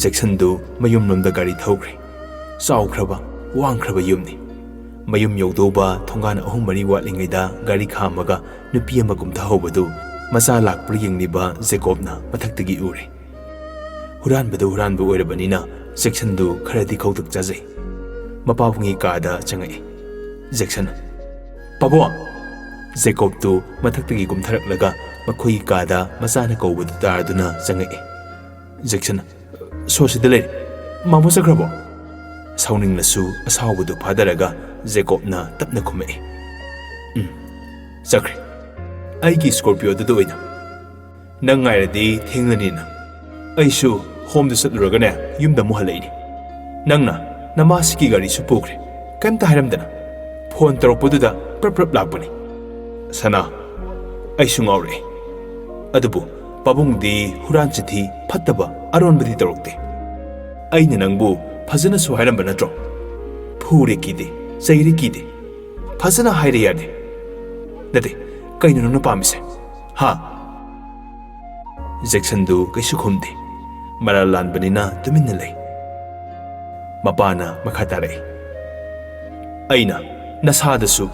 ꯖꯦꯛꯁꯟꯗꯨ ꯃꯌꯨꯝꯂꯣꯝꯗ ꯒꯥꯔꯤ ꯊꯧꯈ꯭ꯔꯦ꯫ ꯆꯥꯎꯈ꯭ꯔꯕ ꯋꯥꯡꯈ꯭ꯔꯕ ꯌꯨꯝꯅꯤ꯫ ꯃꯌꯨꯝ ꯌꯧꯗꯧꯕ ꯊꯣꯡꯒꯥꯟ 3-4 ꯋꯥꯠꯂꯤꯉꯩꯗ ꯒꯥꯔꯤ ꯈꯥꯝꯃꯒ ꯅꯨꯄꯤ ꯑꯃ ꯀꯨꯝꯊꯍꯧꯕꯗꯨ ꯃꯆꯥ ꯂꯥꯛꯄ꯭ꯔꯥ ꯌꯦꯡꯂꯤꯕ ꯖꯦꯀꯣꯕꯅ ꯃꯊꯛꯇꯒꯤ ꯎꯔꯦ꯫ ꯍꯨꯔꯥꯟꯕꯗꯨ ꯍꯨꯔꯥꯟꯕ ꯑꯣꯏꯔꯕꯅꯤꯅ ꯖꯦꯛꯁꯟꯗꯨ ꯈꯔꯗꯤ ꯈꯧꯇꯛ ꯆꯥꯖꯩ꯫ ꯃꯄꯥꯕꯨꯡꯒꯤ ꯀꯥꯗ ꯆꯪꯉꯛꯏ꯫ ꯖꯦꯛꯁꯟ, "ꯄꯥꯕꯨꯡ!" ꯖꯦꯀꯣꯕꯇꯨ ꯃꯊꯛꯇꯒꯤ ꯀꯨꯝꯊꯔꯛꯂꯒ ꯃꯈꯣꯏꯒꯤ ꯀꯥꯗ ꯃꯆꯥꯅ ꯀꯧꯕꯗꯨ ꯇꯥꯔꯗꯨꯅ ꯆꯪꯉꯛꯏ꯫ ꯖꯦꯛꯁꯟ, "ꯁꯣꯁꯤꯗ ꯂꯩꯔꯤ꯫ ꯃꯥꯃꯣ ꯆꯠꯈ꯭ꯔꯕꯣ?" ꯁꯥꯎꯅꯤꯡꯂꯁꯨ ꯑꯁꯥꯎꯕꯗꯨ ꯐꯥꯗꯔꯒ ꯖꯦꯀꯣꯕꯅ ꯇꯞꯅ ꯈꯨꯝꯃꯛꯏ꯫ "ꯆꯠꯈ꯭ꯔꯦ꯫ ꯑꯩꯒꯤ ꯁ꯭ꯀꯣꯔꯄꯤꯌꯣꯗꯨꯗ ꯑꯣꯏꯅ꯫ ꯅꯪ ꯉꯥꯏꯔꯗꯤ ꯊꯦꯡꯂꯅꯤꯅ ꯑꯩꯁꯨ ꯍꯣꯝꯗ ꯆꯠꯂꯨꯔꯒꯅꯦ ꯌꯨꯝꯗ ꯑꯃꯨꯛ ꯍꯜꯂꯛꯏꯅꯤ꯫ ꯅꯪꯅ ꯅꯃꯥꯁꯤꯒꯤ ꯒꯥꯔꯤꯁꯨ ꯄꯨꯈ꯭ꯔꯦ, ꯀꯩꯝꯇ ꯍꯥꯏꯔꯝꯗꯅ꯫ ꯐꯣꯟ ꯇꯧꯔꯛꯄꯗꯨꯗ ꯄ꯭ꯔꯞ ꯂꯥꯛꯄꯅꯤ꯫ ꯁꯅꯥ, ꯑꯩꯁꯨ ꯉꯥꯎꯔꯛꯏ꯫ ꯑꯗꯨꯕꯨ ꯄꯥꯕꯨꯡꯗꯤ ꯍꯨꯔꯥꯟ ꯆꯤꯊꯤ ꯐꯠꯇꯕ ꯑꯔꯣꯟꯕꯗꯤ ꯇꯧꯔꯛꯇꯦ꯫ ꯑꯩꯅ ꯅꯪꯕꯨ ꯐꯖꯅꯁꯨ ꯍꯥꯏꯔꯝꯕ ꯅꯠꯇ꯭ꯔꯣ? ꯐꯨꯔꯦ ꯀꯤꯗꯦ, ꯆꯩꯔꯦ ꯀꯤꯗꯦ, ꯐꯖꯅ ꯍꯥꯏꯔꯦ ꯌꯥꯗꯦ꯫ ꯅꯠꯇꯦ, ꯀꯩꯅꯣ ꯅꯪꯅ ꯄꯥꯝꯃꯤꯁꯦ? ꯍꯥ?" ꯖꯦꯛꯁꯟꯗꯨ ꯀꯩꯁꯨ ꯈꯨꯝꯗꯦ꯫ ꯃꯔꯥꯜ ꯂꯥꯟꯕꯅꯤꯅ ꯇꯨꯃꯤꯟꯅ ꯂꯩ꯫ ꯃꯄꯥꯅ ꯃꯈꯥ ꯇꯥꯔꯛꯏ꯫ "ꯑꯩꯅ ꯅꯁꯥꯗꯁꯨ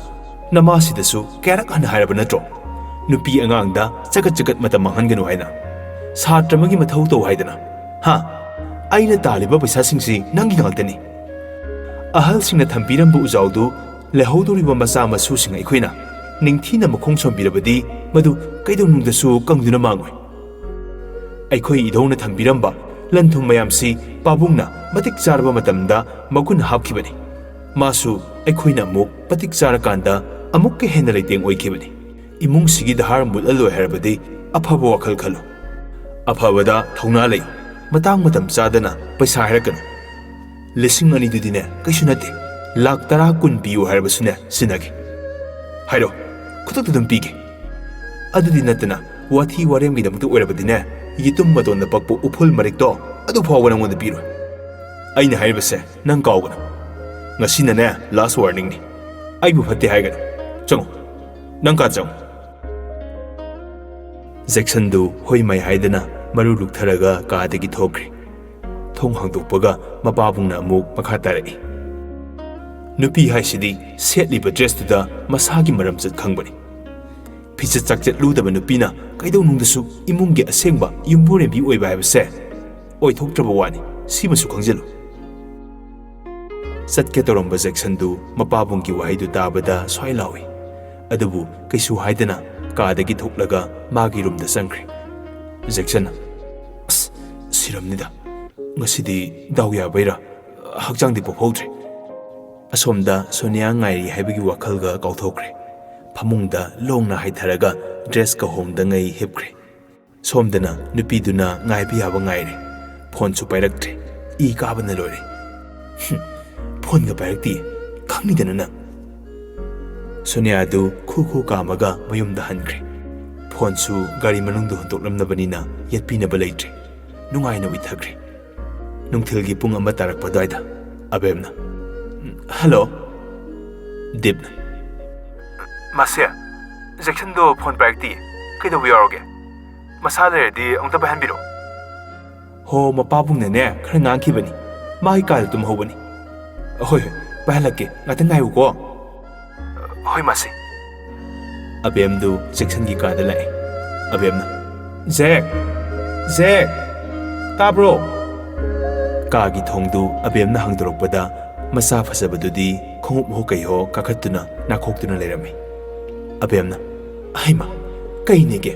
ꯅꯃꯥꯁꯤꯗꯁꯨ ꯀꯌꯥꯔꯛ ꯍꯟꯅ ꯍꯥꯏꯔꯕ ꯅꯠꯇ꯭ꯔꯣ? ꯅꯨꯄꯤ ꯑꯉꯥꯡꯗ ꯆꯒꯠ ꯃꯇꯝ ꯃꯥꯡꯍꯟꯒꯅꯨ ꯍꯥꯏꯅ, ꯁꯥꯇ꯭ꯔ ꯑꯃꯒꯤ ꯃꯊꯧ ꯇꯧ ꯍꯥꯏꯗꯅ꯫ ꯍꯥ? ꯑꯩꯅ ꯇꯥꯜꯂꯤꯕ ꯄꯩꯁꯥꯁꯤꯡꯁꯤ ꯅꯪꯒꯤ ꯉꯥꯛꯇꯅꯤ꯫ ꯑꯍꯜꯁꯤꯡꯅ ꯊꯝꯕꯤꯔꯝꯕ ꯎꯖꯥꯎꯗꯨ ꯂꯩꯍꯧꯗꯧꯔꯤꯕ ꯃꯆꯥ ꯃꯁꯨꯁꯤꯡ ꯑꯩꯈꯣꯏꯅ ꯅꯤꯡꯊꯤꯅ ꯃꯈꯣꯡ ꯁꯣꯝꯕꯤꯔꯕꯗꯤ ꯃꯗꯨ ꯀꯩꯗꯧꯅꯨꯡꯗꯁꯨ ꯀꯪꯗꯨꯅ ꯃꯥꯡꯉꯣꯏ꯫ ꯑꯩꯈꯣꯏ ꯏꯙꯧꯅ ꯊꯝꯕꯤꯔꯝꯕ ꯂꯟ ꯊꯨꯝ ꯃꯌꯥꯝꯁꯤ ꯄꯥꯕꯨꯡꯅ ꯃꯇꯤꯛ ꯆꯥꯔꯕ ꯃꯇꯝꯗ ꯃꯒꯨꯟ ꯍꯥꯞꯈꯤꯕꯅꯤ꯫ ꯃꯥꯁꯨ ꯑꯩꯈꯣꯏꯅ ꯑꯃꯨꯛ ꯃꯇꯤꯛ ꯆꯥꯔꯀꯥꯟꯗ ꯑꯃꯨꯛꯀ ꯍꯦꯟꯅ ꯂꯩꯇꯦꯡ ꯑꯣꯏꯈꯤꯕꯅꯤ꯫ ꯏꯃꯨꯡꯁꯤꯒꯤ ꯙꯥꯔ ꯃꯨꯠꯍꯜꯂꯣꯏ ꯍꯥꯏꯔꯕꯗꯤ ꯑꯐꯕ ꯋꯥꯈꯜ ꯈꯜꯂꯨ꯫ ꯑꯐꯕꯗ ꯊꯧꯅꯥ ꯂꯩꯌꯨ꯫ ꯃꯇꯥꯡ ꯃꯇꯝ ꯆꯥꯗꯅ ꯄꯩꯁꯥ ꯍꯥꯏꯔꯛꯀꯅꯨ꯫ 2,000 ꯀꯩꯁꯨ ꯅꯠꯇꯦ꯫ ꯂꯥꯛ 10-20 ꯄꯤꯌꯨ ꯍꯥꯏꯔꯕꯁꯨꯅꯦ ꯁꯤꯟꯅꯒꯦ꯫ ꯍꯥꯏꯔꯣ, ꯈꯨꯗꯛꯇ ꯑꯗꯨꯝ ꯄꯤꯒꯦ꯫ ꯑꯗꯨꯗꯤ ꯅꯠꯇꯅ ꯋꯥꯊꯤ ꯋꯥꯔꯦꯝꯒꯤꯗꯃꯛꯇ ꯑꯣꯏꯔꯕꯗꯤꯅꯦ, ꯌꯦꯇꯨꯝ ꯃꯇꯣꯟꯗ ꯄꯛꯄ ꯎꯐꯨꯜ ꯃꯔꯤꯛꯇꯣ ꯑꯗꯨ ꯐꯥꯎꯕ ꯅꯪꯉꯣꯟꯗ ꯄꯤꯔꯣꯏ꯫ ꯑꯩꯅ ꯍꯥꯏꯔꯤꯕꯁꯦ ꯅꯪ ꯀꯥꯎꯒꯅꯨ꯫ ꯉꯁꯤꯅꯅꯦ ꯂꯥꯁ ꯋꯥꯔꯅꯤꯡꯅꯤ꯫ ꯑꯩꯕꯨ ꯐꯠꯇꯦ ꯍꯥꯏꯒꯅꯨ꯫ ꯆꯪꯉꯣ, ꯅꯪ ꯀꯥ ꯆꯪꯉꯣ." ꯖꯦꯛꯁꯟꯗꯨ ꯍꯣꯏ ꯃꯥꯏ ꯍꯥꯏꯗꯅ ꯃꯔꯨ ꯂꯨꯛꯊꯔꯒ ꯀꯥꯗꯒꯤ ꯊꯣꯛꯈ꯭ꯔꯦ꯫ ꯊꯣꯡ ꯍꯥꯡꯗꯣꯛꯄꯒ ꯃꯄꯥꯕꯨꯡꯅ ꯑꯃꯨꯛ ꯃꯈꯥ ꯇꯥꯔꯛꯏ꯫ "ꯅꯨꯄꯤ ꯍꯥꯏꯁꯤꯗꯤ ꯁꯦꯠꯂꯤꯕ ꯗ꯭ꯔꯦꯁꯇꯨꯗ ꯃꯁꯥꯒꯤ ꯃꯔꯝꯆꯠ ꯈꯪꯕꯅꯤ꯫ ꯐꯤꯆꯠ ꯆꯥꯛꯆꯠ ꯂꯨꯗꯕ ꯅꯨꯄꯤꯅ ꯀꯩꯗꯧꯅꯨꯡꯗꯁꯨ ꯏꯃꯨꯡꯒꯤ ꯑꯁꯦꯡꯕ ꯌꯨꯝꯕꯨꯔꯦꯝꯕꯤ ꯑꯣꯏꯕ ꯍꯥꯏꯕꯁꯦ ꯑꯣꯏꯊꯣꯛꯇ꯭ꯔꯕ ꯋꯥꯅꯤ꯫ ꯁꯤꯃꯁꯨ ꯈꯪꯖꯤꯜꯂꯨ." ꯆꯠꯀꯦ ꯇꯧꯔꯝꯕ ꯖꯦꯛꯁꯟꯗꯨ ꯃꯄꯥꯕꯨꯡꯒꯤ ꯋꯥꯍꯩꯗꯨ ꯇꯥꯕꯗ ꯁ꯭ꯋꯥꯏ ꯂꯥꯎꯏ꯫ ꯑꯗꯨꯕꯨ ꯀꯩꯁꯨ ꯍꯥꯏꯗꯅ ꯀꯥꯗꯒꯤ ꯊꯣꯛꯂꯒ ꯃꯥꯒꯤ ꯔꯨꯝꯗ ꯆꯪꯈ꯭ꯔꯦ꯫ ꯖꯦꯛꯁꯟꯅ, "ꯑꯁ, ꯁꯤꯔꯝꯅꯤꯗ꯫ ꯉꯁꯤꯗꯤ ꯗꯥꯎ ꯌꯥꯕꯩꯔꯥ ꯍꯛꯆꯥꯡꯗꯤ ꯄꯣꯛꯍꯧꯗ꯭ꯔꯦ." ꯑꯁꯣꯝꯗ ꯁꯣꯅꯤꯌꯥ ꯉꯥꯏꯔꯤ ꯍꯥꯏꯕꯒꯤ ꯋꯥꯈꯜꯒ ꯀꯥꯎꯊꯣꯛꯈ꯭ꯔꯦ꯫ ꯐꯃꯨꯡꯗ ꯂꯣꯡꯅ ꯍꯥꯏꯊꯔꯒ ꯗ꯭ꯔꯦꯁꯀ ꯍꯣꯡꯗꯉꯩ ꯍꯤꯞꯈ꯭ꯔꯦ꯫ ꯁꯣꯝꯗꯅ ꯅꯨꯄꯤꯗꯨꯅ ꯉꯥꯏꯕ ꯌꯥꯕ ꯉꯥꯏꯔꯦ꯫ ꯐꯣꯟꯁꯨ ꯄꯥꯏꯔꯛꯇ꯭ꯔꯦ꯫ ꯏ ꯀꯥꯕꯅ ꯂꯣꯏꯔꯦ꯫ ꯐꯣꯟꯒ ꯄꯥꯏꯔꯛꯇꯦ, ꯈꯪꯅꯤꯗꯅ ꯅꯪ꯫ ꯁꯣꯅꯤꯌꯥꯗꯨ ꯈꯨ ꯀꯥꯝꯃꯒ ꯃꯌꯨꯝꯗ ꯍꯟꯈ꯭ꯔꯦ꯫ ꯐꯣꯟꯁꯨ ꯒꯥꯔꯤ ꯃꯅꯨꯡꯗ ꯍꯨꯟꯇꯣꯛꯂꯝꯂꯕꯅꯤꯅ ꯌꯦꯠꯄꯤꯅꯕ ꯂꯩꯇ꯭ꯔꯦ꯫ ꯅꯨꯡꯉꯥꯏꯅ ꯎꯏꯊꯈ꯭ꯔꯦ꯫ ꯅꯨꯡꯊꯤꯜꯒꯤ ꯄꯨꯡ 1 ꯇꯥꯔꯛꯄ ꯑꯗꯨꯋꯥꯏꯗ ꯑꯕꯦꯝꯅ, "ꯍꯜꯂꯣ." ꯗꯤꯞꯅ, "ꯃꯥꯁꯦ, ꯖꯦꯛꯁꯟꯗꯣ ꯐꯣꯟ ꯄꯥꯏꯔꯛꯇꯤꯌꯦ꯫ ꯀꯩꯗꯧꯕ ꯌꯥꯎꯔꯒꯦ? ꯃꯁꯥ ꯂꯩꯔꯗꯤ ꯑꯃꯨꯛꯇ ꯄꯥꯏꯍꯟꯕꯤꯔꯛꯑꯣ." "ꯍꯣ, ꯃꯄꯥꯕꯨꯡꯅꯅꯦ ꯈꯔ ꯉꯥꯡꯈꯤꯕꯅꯤ꯫ ꯃꯥꯒꯤ ꯀꯥꯗ ꯇꯨꯝꯍꯧꯕꯅꯤ." "ꯍꯣꯏ, ꯄꯥꯏꯍꯜꯂꯛꯀꯦ꯫ ꯉꯥꯛꯇꯪ ꯉꯥꯏꯌꯨꯀꯣ." "ꯍꯣꯏ ꯃꯥꯁꯦ." ꯑꯕꯦꯝꯗꯨ ꯖꯦꯛꯁꯟꯒꯤ ꯀꯥꯗ ꯂꯥꯛꯑꯦ꯫ ꯑꯕꯦꯝꯅ, "ꯖꯦꯛ, ꯇꯥꯕ꯭ꯔꯣ?" ꯀꯥꯒꯤ ꯊꯣꯡꯗꯨ ꯑꯕꯦꯝꯅ ꯍꯥꯡꯗꯣꯔꯛꯄꯗ ꯃꯆꯥ ꯐꯖꯕꯗꯨꯗꯤ ꯈꯣꯡꯎꯞ ꯀꯩꯍꯣ ꯀꯥꯈꯠꯇꯨꯅ ꯅꯥꯈꯣꯛꯇꯨꯅ ꯂꯩꯔꯝꯃꯤ꯫ ꯑꯕꯦꯝꯅ, "ꯍꯩꯃꯥ, ꯀꯩꯅꯦꯒꯦ?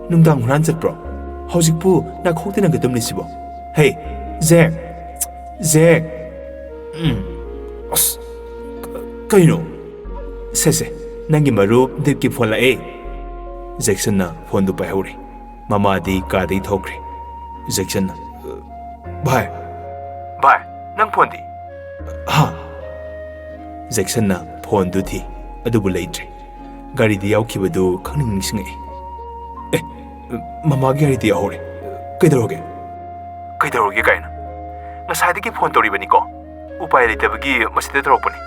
ꯅꯨꯡꯗꯥꯡ ꯍꯨꯔꯥꯟ ꯆꯠꯄ꯭ꯔꯣ? ꯍꯧꯖꯤꯛꯄꯨ ꯅꯥꯈꯣꯛꯇꯨꯅꯒ ꯇꯨꯝꯂꯤꯁꯤꯕꯣ? ꯍꯦ, ꯖꯦꯛ." "ꯑꯁ, ꯀꯩꯅꯣ?" "ꯁꯦ, ꯅꯪꯒꯤ ꯃꯔꯨꯞ ꯗꯤꯞꯀꯤ ꯐꯣꯟ ꯂꯥꯛꯑꯦ." ꯖꯦꯛꯁꯟꯅ ꯐꯣꯟꯗꯨ ꯄꯥꯏꯍꯧꯔꯦ꯫ ꯃꯃꯥꯗꯤ ꯀꯥꯗꯒꯤ ꯊꯣꯛꯈ꯭ꯔꯦ꯫ ꯖꯦꯛꯁꯟꯅ, "ꯚꯥꯏ, ꯅꯪ ꯐꯣꯟꯗꯤ?" "ꯍꯥ?" ꯖꯦꯛꯁꯟꯅ ꯐꯣꯟꯗꯨ ꯊꯤ, ꯑꯗꯨꯕꯨ ꯂꯩꯇ꯭ꯔꯦ꯫ ꯒꯥꯔꯤꯗ ꯌꯥꯎꯈꯤꯕꯗꯨ ꯈꯪꯅꯤꯡ ꯅꯤꯡꯁꯤꯡꯉꯛꯏ꯫ ꯃꯃꯥꯒꯤ ꯒꯥꯔꯤꯗ ꯌꯥꯎꯍꯧꯔꯦ꯫ ꯀꯩꯗꯧꯔꯒꯦ ꯀꯥꯏꯅ? ꯉꯁꯥꯏꯗꯒꯤ ꯐꯣꯟ ꯇꯧꯔꯤꯕꯅꯤꯀꯣ꯫ ꯎꯄꯥꯏ ꯂꯩꯇꯕꯒꯤ ꯃꯁꯤꯗ ꯇꯧꯔꯛꯄꯅꯤ."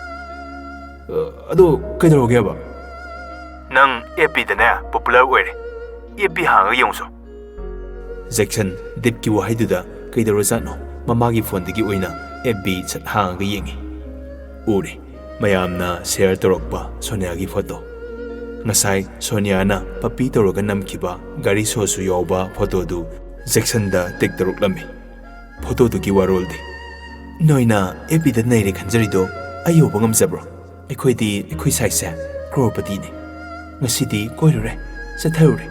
"ꯑꯗꯣ ꯀꯩꯗꯧꯔꯒꯦꯕ?" "ꯅꯪ ꯑꯦꯐꯕꯤꯗꯅꯦ ꯄꯣꯄꯨꯂꯔ ꯑꯣꯏꯔꯦ ꯑꯦꯐꯕꯤ ꯍꯥꯡꯉꯒ ꯌꯦꯡꯉꯨꯁꯣ ꯖꯦꯛꯁꯟ ꯗꯤꯞꯀꯤ ꯋꯥꯍꯩꯗꯨꯗ ꯀꯩꯗꯧꯔꯖꯥꯠꯅꯣ ꯃꯃꯥꯒꯤ ꯐꯣꯟꯗꯒꯤ ꯑꯣꯏꯅ ꯑꯦꯐꯕꯤ ꯁꯠ ꯍꯥꯡꯉꯒ ꯌꯦꯡꯉꯤ ꯎꯔꯦ ꯃꯌꯥꯝꯅ ꯁꯦꯌꯔ ꯇꯧꯔꯛꯄ ꯁꯣꯅꯤꯌꯥꯒꯤ ꯐꯣꯇꯣ ꯉꯁꯥꯏ ꯁꯣꯅꯤꯌꯥꯅ ꯄꯞꯄꯤ ꯇꯧꯔꯒ ꯅꯝꯈꯤꯕ ꯒꯥꯔꯤ ꯁꯣꯁꯨ ꯌꯥꯎꯕ ꯐꯣꯇꯣꯗꯨ ꯖꯦꯛꯁꯟꯗ ꯇꯤꯛ ꯇꯧꯔꯛꯂꯝꯃꯤ ꯐꯣꯇꯣꯗꯨꯒꯤ ꯋꯥꯔꯣꯜꯗꯤ ꯅꯣꯏꯅ ꯑꯦꯐꯕꯤꯗ ꯅꯩꯔꯦ ꯈꯟꯖꯔꯤꯗꯣ ꯑꯩ ꯌꯧꯕ ꯉꯝꯖꯕ꯭ꯔꯣ ꯑꯩꯈꯣꯏ ꯁꯥꯏꯖꯁꯦ ꯀ꯭ꯔꯣꯔꯄꯇꯤꯅꯤ ꯉꯁꯤꯗꯤ ꯀꯣꯏꯔꯨꯔꯦ ꯆꯠꯊꯔꯨꯔꯦ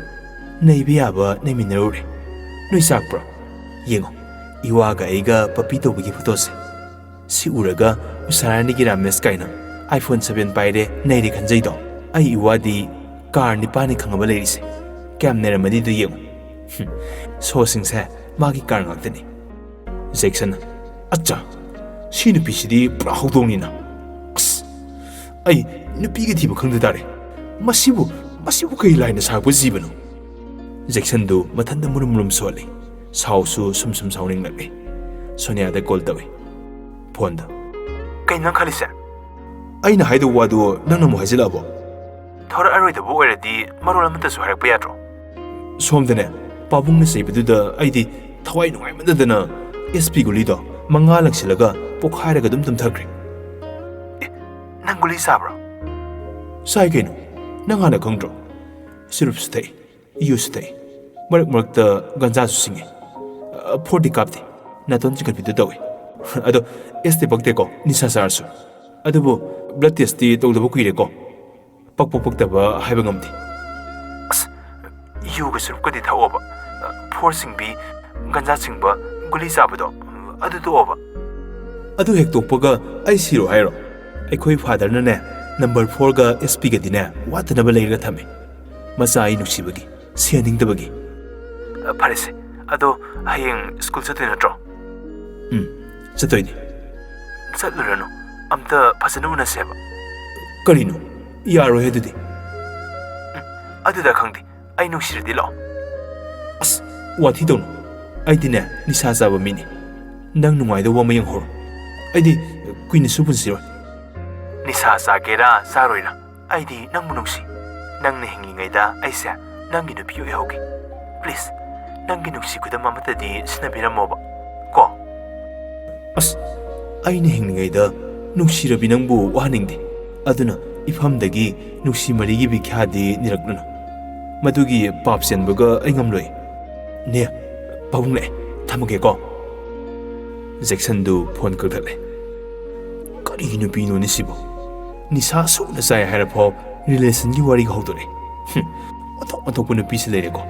ꯅꯩꯕ ꯌꯥꯕ ꯅꯩꯃꯤꯟꯅꯔꯨꯔꯦ ꯅꯣꯏ ꯆꯥꯛꯄ꯭ꯔꯣ ꯌꯦꯡꯉꯣ ꯏꯋꯥꯒ ꯑꯩꯒ ꯄꯞꯄꯤ ꯇꯧꯕꯒꯤ ꯐꯣꯇꯣꯁꯦ ꯁꯤ ꯎꯔꯒ ꯎꯁꯥꯔꯥꯅꯤꯒꯤ ꯔꯥꯃꯦꯁ ꯀꯥꯏꯅ iPhone 7 ꯄꯥꯏꯔꯦ ꯅꯩꯔꯦ ꯈꯟꯖꯩꯗꯣ ꯑꯩ ꯏꯋꯥꯗꯤ ꯀꯥꯔ 9ꯅꯤ ꯈꯪꯉꯕ ꯂꯩꯔꯤꯁꯦ ꯀꯌꯥꯝ ꯅꯩꯔꯝꯃꯅꯤꯗꯣ ꯌꯦꯡꯉꯣ ꯁꯣꯁꯤꯡꯁꯦ ꯃꯥꯒꯤ ꯀꯥꯔ ꯉꯥꯛꯇꯅꯤ ꯖꯦꯛꯁꯟ ꯑꯠꯆꯥ ꯁꯤ ꯅꯨꯄꯤꯁꯤꯗꯤ ꯄꯨꯔꯥ ꯍꯧꯗꯣꯡꯅꯤꯅ ꯑꯁ ꯑꯩ ꯅꯨꯄꯤꯒ ꯊꯤꯕ ꯈꯪꯗ ꯇꯥꯔꯦ ꯃꯁꯤꯕꯨ ꯀꯩ ꯂꯥꯏꯅ ꯁꯥꯔꯛꯄ ꯖꯤꯕꯅꯣ ꯖꯦꯛꯁꯟꯗꯨ ꯃꯊꯟꯇ ꯃꯨꯔꯨꯝ ꯁꯣꯜꯂꯤ ꯁꯥꯎꯁꯨ ꯁꯨꯝ ꯁꯥꯎꯅꯤꯡꯂꯛꯂꯤ ꯁꯣꯅꯤꯌꯥꯗ ꯀꯣꯜ ꯇꯧꯏ ꯐꯣꯟꯗ ꯀꯩ ꯅꯪ ꯈꯜꯂꯤꯁꯦ ꯑꯩꯅ ꯍꯥꯏꯗꯧꯕ ꯋꯥꯗꯨ ꯅꯪꯅ ꯑꯃꯨꯛ ꯍꯥꯏꯖꯤꯜꯂꯛꯑꯕꯣ ꯊꯣꯔꯛꯑꯔꯣꯏꯗꯕ ꯑꯣꯏꯔꯗꯤ ꯃꯔꯣꯜ ꯑꯃꯠꯇꯁꯨ ꯍꯥꯏꯔꯛꯄ ꯌꯥꯗ꯭ꯔꯣ ꯁꯣꯝꯗꯅꯦ ꯄꯥꯕꯨꯡꯅ ꯆꯩꯕꯗꯨꯗ ꯑꯩꯗꯤ ꯊꯋꯥꯏ ꯅꯨꯡꯉꯥꯏꯃꯟꯗꯗꯅ SP ꯒꯨꯂꯤꯗꯣ 5 ꯂꯪꯁꯤꯜꯂꯒ ꯄꯣꯛꯈꯥꯏꯔꯒ ꯑꯗꯨꯝ ꯇꯨꯝꯊꯈ꯭ꯔꯦ ꯅꯪ ꯒꯨꯂꯤ ꯆꯥꯕ꯭ꯔꯣ ꯆꯥꯏ ꯀꯩꯅꯣ ꯅꯪ ꯍꯥꯟꯅ ꯈꯪꯗ꯭ꯔꯣ ꯆꯨꯔꯨꯞꯁꯨ ꯊꯛꯏ ꯌꯨꯁꯨ ꯊꯛꯏ ꯃꯔꯛꯇ ꯒꯟꯖꯥꯁꯨ ꯁꯤꯡꯉꯤ 40 ꯀꯥꯞꯇꯦ ꯅꯥꯇꯣꯟ ꯆꯤꯡꯈꯠꯄꯤꯗꯨ ꯇꯧꯏ ꯑꯗꯣ ꯑꯦꯁꯇꯤ ꯄꯛꯇꯦꯀꯣ ꯅꯤꯁꯥ ꯆꯥꯔꯁꯨ ꯑꯗꯨꯕꯨ ꯕ꯭ꯂꯗ ꯇꯦꯁꯇꯤ ꯇꯧꯗꯕ ꯀꯨꯏꯔꯦꯀꯣ ꯄꯛꯇꯕ ꯍꯥꯏꯕ ꯉꯝꯗꯦ ꯑꯁ ꯌꯨꯒ ꯆꯨꯔꯨꯞꯀꯗꯤ ꯊꯛꯑꯣꯕ 4 ꯆꯤꯡꯕꯤ ꯒꯟꯖꯥ ꯆꯤꯡꯕ ꯒꯨꯂꯤ ꯆꯥꯕꯗꯣ ꯑꯗꯨ ꯇꯣꯛꯑꯣꯕ ꯑꯗꯨ ꯍꯦꯛ ꯇꯣꯛꯄꯒ ꯑꯩ ꯁꯤꯔꯣ ꯍꯥꯏꯔꯣ ꯑꯩꯈꯣই ꯐꯥꯗꯔꯅꯅꯦ नंबर 4가 SPꯒꯗꯤꯅꯦ ꯋꯥꯠꯇꯅꯕ ꯂꯩꯔꯒ ꯊꯝꯃꯤ ꯃꯆꯥ ꯑꯩ ꯅꯨꯡꯁꯤꯕꯒꯤ ꯁꯤꯍꯟꯅꯤꯡꯗꯕꯒꯤ ꯐꯔꯦꯁꯦ ꯑꯗꯣ ꯍꯌꯦꯡ ꯁ꯭ꯀꯨꯜ ꯆꯠꯇꯣꯏ ꯅꯠꯇ꯭ꯔꯣ ꯆꯠꯇꯣꯏꯅꯤ ꯆꯠꯂꯨꯔꯅꯨ ꯑꯝꯇ ꯐꯖꯅ ꯎꯅꯁꯦꯕ ꯀꯔꯤꯅꯣ ꯌꯥꯔꯣꯏ ꯑꯗꯨꯗꯤ ꯑꯗꯨꯗ ꯈꯪꯗꯦ ꯑꯩ ꯅꯨꯡꯁꯤꯔꯗꯤ ꯂꯥꯛꯑꯣ ꯑꯁ ꯋꯥꯊꯤ ꯇꯧꯅꯨ ꯑꯩꯗꯤꯅꯦ ꯅꯤꯁꯥ ꯆꯥꯕ ꯃꯤꯅꯤ ꯅꯪ ꯅꯨꯡꯉꯥꯏꯗꯧꯕ ꯑꯃ ꯌꯦꯡꯍꯧꯔꯣ ꯑꯩꯗꯤ ꯀꯨꯏꯅꯁꯨ ꯄꯨꯟꯁꯤꯔꯣꯏ ꯅꯤꯁꯥ ꯆꯥꯒꯦꯔꯥ ꯆꯥꯔꯣꯏꯔꯥ ꯑꯩꯗꯤ ꯅꯪꯕꯨ ꯅꯨꯡꯁꯤ ꯅꯪꯅ ꯍꯤꯡꯂꯤꯉꯩꯗ ꯑꯩꯁꯦ ꯅꯪꯒꯤ ꯅꯨꯄꯤ ꯑꯣꯏꯍꯧꯒꯦ ꯄ꯭ꯂꯤꯖ ꯅꯪꯒꯤ ꯅꯨꯡꯁꯤ ꯈꯨꯗꯝ ꯑꯃꯠꯇꯗꯤ ꯁꯤꯟꯅꯕꯤꯔꯝꯃꯣꯕ ꯀꯣ ꯑꯁ ꯑꯩꯅ ꯍꯤꯡꯂꯤꯉꯩꯗ ꯅꯨꯡꯁꯤꯔꯕꯤ ꯅꯪꯕꯨ ꯋꯥꯍꯟꯅꯤꯡꯗꯦ ꯑꯗꯨꯅ ꯏꯐꯝꯗꯒꯤ ꯅꯨꯡꯁꯤ ꯃꯔꯤꯒꯤ ꯕꯤꯈ꯭ꯌꯥꯗꯤ ꯅꯤꯔꯛꯂꯨꯅꯨ ꯃꯗꯨꯒꯤ ꯄꯥꯞ ꯆꯦꯟꯕꯒ ꯑꯩ ꯉꯝꯂꯣꯏ ꯅꯦ ꯄꯥꯕꯨꯡ ꯂꯥꯛꯑꯦ ꯊꯝꯃꯒꯦꯀꯣ ꯖꯦꯛꯁꯟꯗꯨ ꯐꯣꯟ ꯀꯛꯊꯠꯂꯦ ꯀꯔꯤ ꯅꯨꯄꯤꯅꯣꯅꯦ ꯁꯤꯕꯨ ꯅꯤꯁꯥ ꯁꯨꯅ ꯆꯥꯏ ꯍꯥꯏꯔꯐꯥꯎ ꯔꯤꯂꯦꯁꯟꯒꯤ ꯋꯥꯔꯤꯒ ꯍꯧꯗꯣꯔꯛꯑꯦ ꯑꯣꯟꯊꯣꯛꯄ ꯅꯨꯄꯤꯁꯤ ꯂꯩꯔꯦꯀꯣ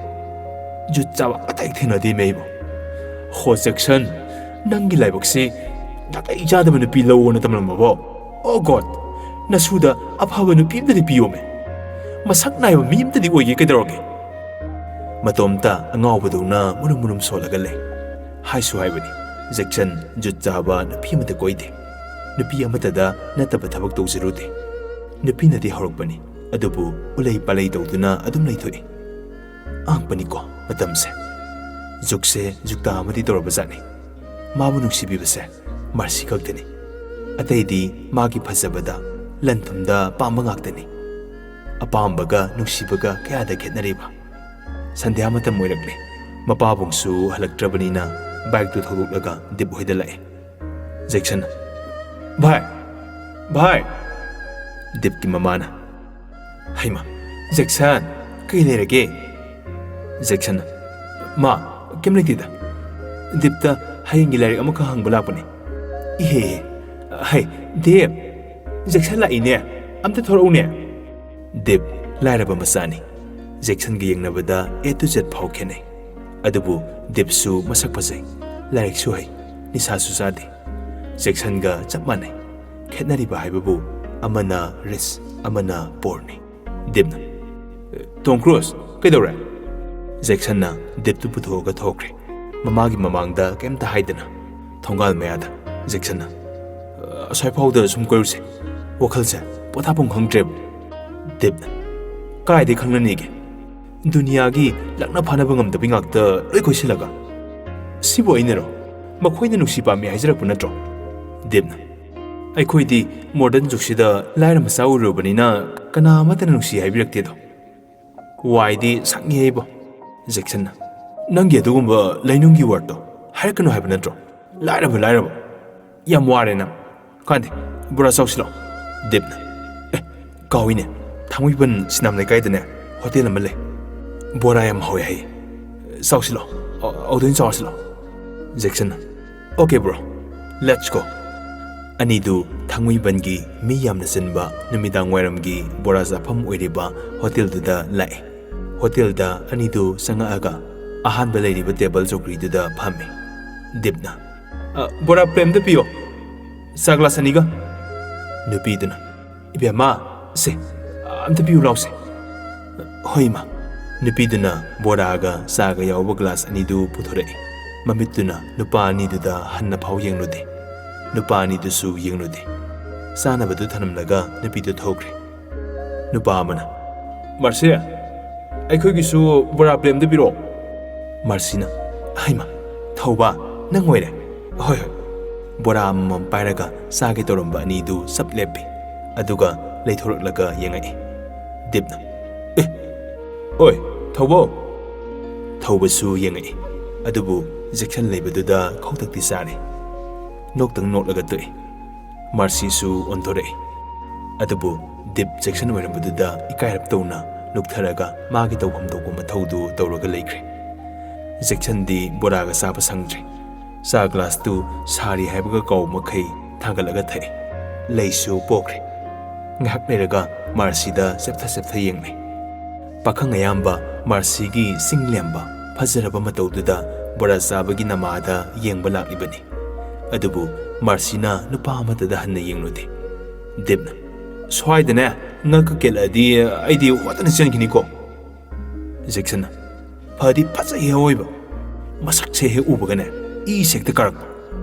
ꯖꯨꯠ ꯆꯥꯕ ꯑꯇꯩ ꯊꯦꯡꯅꯗꯦ ꯃꯩꯕꯨ ꯍꯣ ꯖꯦꯛꯁꯟ ꯅꯪꯒꯤ ꯂꯥꯏꯕꯛꯁꯤ ꯅꯥꯇꯩ ꯆꯥꯗꯕ ꯅꯨꯄꯤ ꯂꯧꯑꯣꯅ ꯇꯝꯂꯝꯃꯕꯣ ꯑꯣ ꯒꯣꯗ ꯅꯁꯨꯗ ꯑꯐꯕ ꯅꯨꯄꯤ ꯑꯃꯇꯗꯤ ꯄꯤꯌꯣꯃꯦ ꯃꯁꯛ ꯅꯥꯏꯕ ꯃꯤ ꯑꯃꯇꯗꯤ ꯑꯣꯏꯒꯦ ꯀꯩꯗꯧꯔꯒꯦ ꯃꯇꯣꯝꯇ ꯑꯉꯥꯎꯕꯗꯧꯅ ꯃꯨꯔꯨꯝ ꯁꯣꯜꯂꯒ ꯂꯩ ꯍꯥꯏꯁꯨ ꯍꯥꯏꯕꯅꯤ ꯖꯦꯛꯁꯟ ꯖꯨꯠ ꯆꯥꯕ ꯅꯨꯄꯤ ꯑꯃꯇ ꯀꯣꯏꯗꯦ ꯅꯨꯄꯤ ꯑꯃꯇꯗ ꯅꯠꯇꯕ ꯊꯕꯛ ꯇꯧꯖꯔꯨꯗꯦ ꯅꯨꯄꯤꯅꯗꯤ ꯍꯧꯔꯛꯄꯅꯤ ꯑꯗꯨꯕꯨ ꯎꯂꯩ ꯄꯥꯂꯩ ꯇꯧꯗꯨꯅ ꯑꯗꯨꯝ ꯂꯩꯊꯣꯛꯏ ꯑꯉꯛꯄꯅꯤꯀꯣ ꯃꯇꯝꯁꯦ ꯖꯨꯛꯁꯦ ꯖꯨꯛꯇꯥ ꯑꯃꯗꯤ ꯇꯧꯔꯕꯖꯥꯠꯅꯤ ꯃꯥꯕꯨ ꯅꯨꯡꯁꯤꯕꯤꯕꯁꯦ ꯃꯥꯔꯁꯤ ꯈꯛꯇꯅꯤ ꯑꯇꯩꯗꯤ ꯃꯥꯒꯤ ꯐꯖꯕꯗ ꯂꯟ-ꯊꯨꯝꯗ ꯄꯥꯝꯕ ꯉꯥꯛꯇꯅꯤ ꯑꯄꯥꯝꯕꯒ ꯅꯨꯡꯁꯤꯕꯒ ꯀꯌꯥꯗ ꯈꯦꯠꯅꯔꯤꯕ ꯁꯟꯙ꯭ꯌꯥ ꯃꯇꯝ ꯑꯣꯏꯔꯛꯂꯦ ꯃꯄꯥꯕꯨꯡꯁꯨ ꯍꯜꯂꯛꯇ꯭ꯔꯕꯅꯤꯅ ꯕꯥꯏꯛꯇꯨ ꯊꯧꯗꯣꯛꯂꯒ ꯗꯤꯞ ꯍꯣꯏꯗ ꯂꯥꯛꯑꯦ ꯖꯦꯛꯁꯟ ꯚꯥꯏ ꯗꯤꯞꯀꯤ ꯃꯃꯥꯅ ꯍꯩꯃ ꯖꯦꯛꯁꯟ ꯀꯩ ꯂꯩꯔꯒꯦ ꯖꯦꯛꯁꯟ ꯃꯥ ꯀꯩꯝ ꯂꯩꯇꯦꯗ ꯗꯤꯞꯇ ꯍꯌꯦꯡꯒꯤ ꯂꯥꯏꯔꯤꯛ ꯑꯃꯈꯛ ꯍꯪꯕ ꯂꯥꯛꯄꯅꯦ ꯏꯍꯦ ꯍꯩ ꯗꯤꯞ ꯖꯦꯛꯁꯟ ꯂꯥꯛꯏꯅꯦ ꯑꯝꯇ ꯊꯣꯔꯛꯎꯅꯦ ꯗꯤꯞ ꯂꯥꯏꯔꯕ ꯃꯆꯥꯅꯤ ꯖꯦꯛꯁꯟꯒ ꯌꯦꯡꯅꯕꯗ A to Z ꯐꯥꯎ ꯈꯦꯠꯅꯩ ꯑꯗꯨꯕꯨ ꯗꯤꯞꯁꯨ ꯃꯁꯛ ꯐꯖꯩ ꯂꯥꯏꯔꯤꯛꯁꯨ ꯍꯩ ꯅꯤꯁꯥꯁꯨ ꯆꯥꯗꯦ ꯖꯦꯛꯁꯟꯒ ꯆꯞ ꯃꯥꯟꯅꯩ ꯈꯦꯠꯅꯔꯤꯕ ꯍꯥꯏꯕꯕꯨ ꯑꯃꯅ ꯔꯤꯁ ꯑꯃꯅ ꯄꯣꯔꯅꯤ ꯗꯤꯞꯅ ꯇꯣꯝ ꯀ꯭ꯔꯨꯖ ꯀꯩꯗꯧꯔꯦ ꯖꯦꯛꯁꯟꯅ ꯗꯤꯞꯇꯨ ꯄꯨꯊꯣꯛꯑꯒ ꯊꯣꯛꯈ꯭ꯔꯦ ꯃꯃꯥꯒꯤ ꯃꯃꯥꯡꯗ ꯀꯩꯝꯇ ꯍꯥꯏꯗꯅ ꯊꯣꯡꯒꯥꯜ ꯃꯌꯥꯗ ꯖꯦꯛꯁꯟꯅ ꯑꯁ꯭ꯋꯥꯏꯐꯥꯎꯗ ꯁꯨꯝ ꯀꯣꯏꯔꯨꯁꯦ ꯋꯥꯈꯜꯁꯦ ꯄꯣꯊꯥꯐꯝ ꯈꯪꯗ꯭ꯔꯦꯕ ꯗꯤꯞꯅ ꯀꯥꯏꯗꯩ ꯈꯪꯅꯅꯤꯒꯦ ꯗꯨꯅꯤꯌꯥꯒꯤ ꯂꯛꯅ ꯐꯥꯅꯕ ꯉꯝꯗꯕꯤ ꯉꯥꯛꯇ ꯂꯣꯏ ꯀꯣꯏꯁꯤꯜꯂꯒ ꯁꯤꯕꯨ ꯑꯩꯅꯔꯣ ꯃꯈꯣꯏꯅ ꯅꯨꯡꯁꯤ ꯄꯥꯝꯃꯤ ꯍꯥꯏꯖꯔꯛꯄ ꯅꯠꯇ꯭ꯔꯣ ꯗꯤꯞꯅ ꯑꯩꯈꯣꯏꯗꯤ ꯃꯣꯗꯔꯟ ꯖꯨꯒꯁꯤꯗ ꯂꯥꯏꯔ ꯃꯆꯥ ꯑꯣꯏꯔꯨꯕꯅꯤꯅ ꯀꯅꯥ ꯑꯃꯠꯇꯅ ꯅꯨꯡꯁꯤ ꯍꯥꯏꯕꯤꯔꯛꯇꯦꯗꯣ ꯋꯥꯏꯗꯤ ꯁꯛꯉꯦꯕꯣ ꯖꯦꯛꯁꯟꯅ ꯅꯪꯒꯤ ꯑꯗꯨꯒꯨꯝꯕ ꯂꯩꯅꯨꯡꯒꯤ ꯋꯥꯔꯗꯇꯣ ꯍꯥꯏꯔꯛꯀꯅꯨ ꯍꯥꯏꯕ ꯅꯠꯇ꯭ꯔꯣ ꯂꯥꯏꯔꯕ ꯌꯥꯝ ꯋꯥꯔꯦ ꯅꯪ ꯀꯥꯟꯗꯦ ꯕꯣꯔꯥ ꯆꯥꯎꯁꯤꯜꯂꯣ ꯗꯤꯞꯅ ꯀꯥꯎꯏꯅꯦ ꯊꯥꯡꯃꯩꯕꯟ ꯁꯤꯅꯥꯝ ꯂꯩꯀꯥꯏꯗꯅꯦ ꯍꯣꯇꯦꯜ ꯑꯃ ꯂꯩ ꯕꯣꯔꯥ ꯌꯥꯝ ꯍꯥꯎꯋꯦ ꯍꯥꯏꯌꯦ ꯆꯥꯎꯁꯤꯜꯂꯣ ꯑꯗꯨꯗ ꯆꯥꯎꯁꯤꯜꯂꯣ ꯖꯦꯛꯁꯟꯅ ꯑꯣꯀꯦ ꯕ꯭ꯔꯣ ꯂꯦꯠꯁ ꯒꯣ ꯑꯅꯤꯗꯨ ꯊꯥꯡꯃꯩꯕꯟꯒꯤ ꯃꯤ ꯌꯥꯝꯅ ꯆꯤꯟꯕ ꯅꯨꯃꯤꯗꯥꯡ ꯋꯥꯏꯔꯝꯒꯤ ꯕꯣꯔꯥ ꯆꯥꯐꯝ ꯑꯣꯏꯔꯤꯕ ꯍꯣꯇꯦꯜꯗꯨꯗ ꯂꯥꯛꯑꯦ ꯍꯣꯇꯦꯜꯗ ꯑꯅꯤꯗꯨ ꯆꯪꯉꯛꯑꯒ ꯑꯍꯥꯟꯕ ꯂꯩꯔꯤꯕ ꯇꯦꯕꯜ ꯆꯧꯀ꯭ꯔꯤꯗꯨꯗ ꯐꯝꯃꯦ ꯗꯤꯞꯅ ꯕꯣꯔꯥ ꯄ꯭ꯂꯦꯝꯗ ꯄꯤꯌꯣ ꯆꯥ ꯒ꯭ꯂꯥꯁ ꯑꯅꯤꯒ ꯅꯨꯄꯤꯗꯨꯅ ꯏꯕꯦꯝꯃ ꯁꯦ ꯑꯝꯇ ꯄꯤꯌꯨ ꯂꯥꯎꯁꯦ ꯍꯣꯏ ꯏꯃꯥ ꯅꯨꯄꯤꯗꯨꯅ ꯕꯣꯔꯥꯒ ꯆꯥꯒ ꯌꯥꯎꯕ ꯒ꯭ꯂꯥꯁ ꯑꯅꯤꯗꯨ ꯄꯨꯊꯣꯔꯛꯏ ꯃꯃꯤꯠꯇꯨꯅ ꯅꯨꯄꯥ ꯑꯅꯤꯗꯨꯗ ꯍꯟꯅ ꯐꯥꯎ ꯌꯦꯡꯂꯨꯗꯦ ꯅꯨꯄꯥ ꯑꯅꯤꯗꯨꯁꯨ ꯌꯦꯡꯂꯨꯗꯦ ꯆꯥꯅꯕꯗꯨ ꯊꯅꯝꯂꯒ ꯅꯨꯄꯤꯗꯨ ꯊꯣꯛꯈ꯭ꯔꯦ ꯅꯨꯄꯥ ꯑꯃꯅ ꯃꯥꯔꯁꯤ ꯑꯩꯈꯣꯏꯒꯤꯁꯨ ꯕꯣꯔꯥ ꯄ꯭ꯂꯦꯝꯗ ꯄꯤꯔꯛꯑꯣ ꯃꯥꯔꯁꯤꯅ ꯍꯩꯃ ꯊꯧꯕ ꯅꯪ ꯑꯣꯏꯔꯦ ꯍꯣꯏ ꯕꯣꯔꯥ ꯑꯃꯃꯝ ꯄꯥꯏꯔꯒ ꯆꯥꯒꯦ ꯇꯧꯔꯝꯕ ꯑꯅꯤꯗꯨ ꯆꯞ ꯂꯦꯞꯄꯤ ꯑꯗꯨꯒ ꯂꯩꯊꯣꯔꯛꯂꯒ ꯌꯦꯡꯉꯛꯏ ꯗꯤꯞꯅ ꯑꯣꯏ ꯊꯧꯕ ꯊꯧꯕꯁꯨ ꯌꯦꯡꯉꯛꯏ ꯑꯗꯨꯕꯨ ꯖꯦꯛꯁꯟ ꯂꯩꯕꯗꯨꯗ ꯈꯧꯇꯛꯇꯤ ꯆꯥꯔꯦ ꯅꯣꯛꯇꯪ ꯅꯣꯛꯂꯒ ꯇꯣꯛꯏ ꯃꯥꯔꯁꯤꯁꯨ ꯑꯣꯟꯊꯣꯔꯛꯏ ꯑꯗꯨꯕꯨ ꯗꯤꯞ ꯖꯦꯛꯁꯟ ꯑꯣꯏꯔꯝꯕꯗꯨꯗ ꯏꯀꯥꯏꯔꯞ ꯇꯧꯅ ꯂꯨꯛꯊꯔꯒ ꯃꯥꯒꯤ ꯇꯧꯐꯝ ꯊꯣꯛꯄ ꯃꯊꯧꯗꯨ ꯇꯧꯔꯒ ꯂꯩꯈ꯭ꯔꯦ ꯖꯦꯛꯁꯟꯗꯤ ꯕꯣꯔꯥꯒ ꯆꯥꯕ ꯁꯪꯗ꯭ꯔꯦ ꯆꯥ ꯒ꯭ꯂꯥꯁꯇꯨ ꯁꯥꯔꯤ ꯍꯥꯏꯕꯒ ꯀꯧꯕ ꯃꯈꯩ ꯊꯥꯡꯒꯠꯂꯒ ꯊꯛꯑꯦ ꯂꯩꯁꯨ ꯄꯣꯛꯈ꯭ꯔꯦ ꯉꯥꯏꯍꯥꯛ ꯂꯩꯔꯒ ꯃꯥꯔꯁꯤꯗ ꯆꯦꯞꯊ ꯌꯦꯡꯂꯦ ꯄꯥꯈꯪ ꯑꯌꯥꯝꯕ ꯃꯥꯔꯁꯤꯒꯤ ꯆꯤꯡ ꯂꯦꯝꯕ ꯐꯖꯔꯕ ꯃꯇꯧꯗꯨꯗ ꯕꯣꯔꯥ ꯆꯥꯕꯒꯤ ꯅꯃꯥꯗ ꯌꯦꯡꯕ ꯂꯥꯛꯂꯤꯕꯅꯤ ꯑꯗꯨꯕꯨ ꯃꯥꯔꯁꯤꯅ ꯅꯨꯄꯥ ꯑꯃꯠꯇꯗ ꯍꯟꯅ ꯌꯦꯡꯂꯨꯗꯦ ꯗꯤꯞꯅ ꯁ꯭ꯋꯥꯏꯗꯅꯦ ꯉꯛꯀ ꯀꯦꯜꯂꯛꯑꯗꯤ ꯑꯩꯗꯤ ꯋꯥꯇꯅ ꯆꯦꯟꯈꯤꯅꯤꯀꯣ ꯖꯦꯛꯁꯟꯅ ꯐꯗꯤ ꯐꯖꯩ ꯑꯋꯣꯏꯕ ꯃꯁꯛꯁꯦ ꯍꯦꯛ ꯎꯕꯒꯅꯦ ꯏꯁꯦ ꯍꯦꯛꯇ ꯀꯥꯔꯛꯄ